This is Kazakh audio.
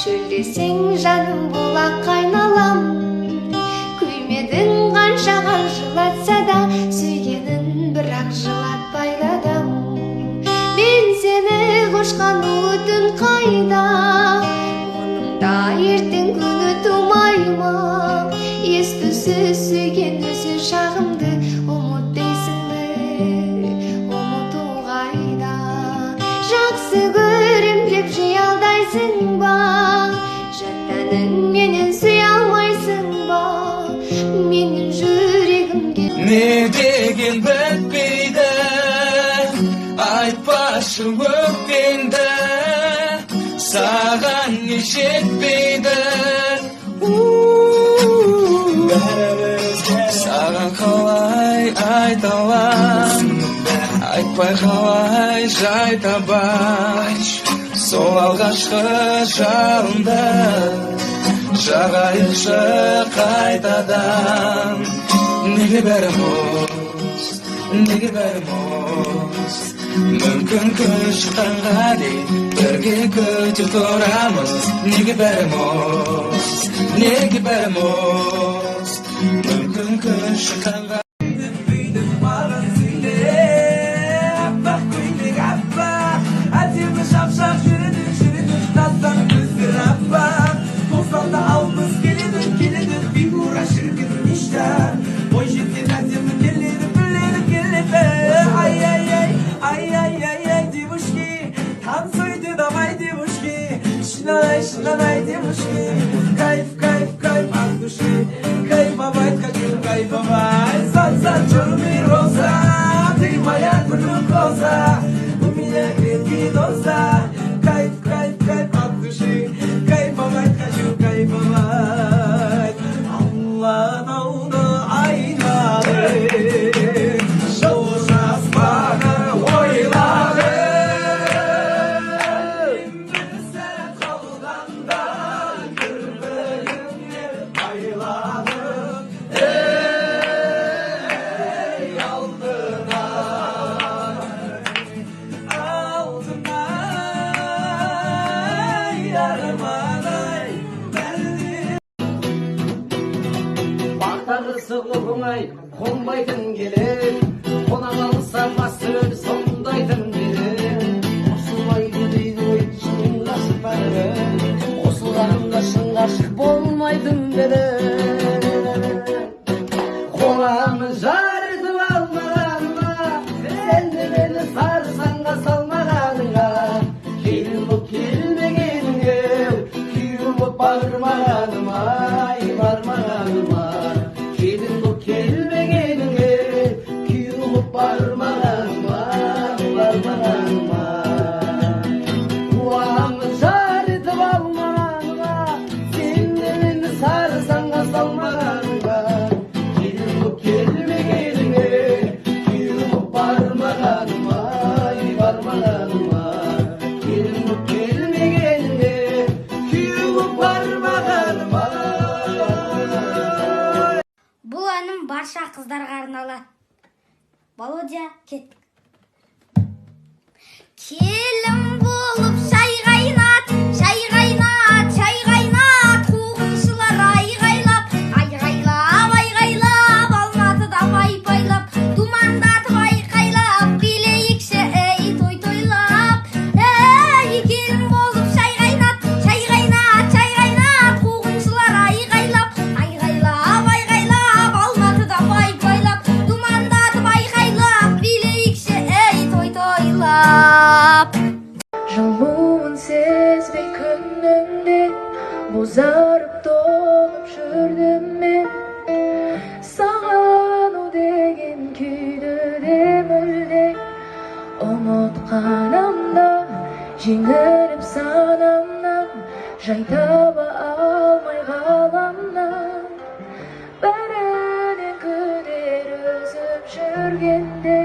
Şöldesең жаным болақ қайналам, күймедің қаншаған жылатса да, сүйгенін бірақ жылатпайды адам. Мен сені қошқан үтін қайда, оның да ертең күні тумай ма? Ес-түссіз сүйген өзі шағымды ұмыт дейсің бе? Ұмыту қайда? Жақсы көрем деп жиі алдайсың ба? Менен сүй алмайсың ба? Менің жүрегімге не деген бітпейді, айтпашы өкпеңді, саған не жетпейді. Саған қалай айта алам, айтпай қалай жай табам. Сол алғашқы жалында жағайықшы қайтадан. Неге бәріміз, неге бәріміз мүмкін күн шыққанға дейін бірге күтіп тұрамыз. Неге бәріміз, неге бәріміз мүмкін күн шыққанға Шынай девушки, кайф, кайф, кайф от души. Кайфовать хочу, кайфовать. Солнце, черный роза, ты моя глюкоза, у меня крепкий доза. Кайф, кайф, кайф от души. Кайфовать хочу, кайфовать. Алла дауды айналы, жыл аспаны ойлады. Оңай қонбайтын келер, қонақ алса басыр сондайтын берер. Қосылмайды дейді ой шын ғашық бәрі, қосылғанымда шын ғашық болмайтын берер. Қоламы жартып алмағаныма, сен де мені сарсаңға салмағаныңа, келін боп келмегеніңе, күйеу боп бармағаныма, бармағаныма. Бұл әнім барша қыздарға арналады. Володя, кеттік. Келін болып шай қайнат, шай қайнат, шай қайнат, қуғыншылар айғайлап, айғайлап, айғайлап, Kızarıp dolup жүрдüm мен Сағану деген күйді де мүлде Ұмытқанымда жеңіліп санамнан Жай таба алмай ғаламнан Бәрінен күдер үзіп жүргенде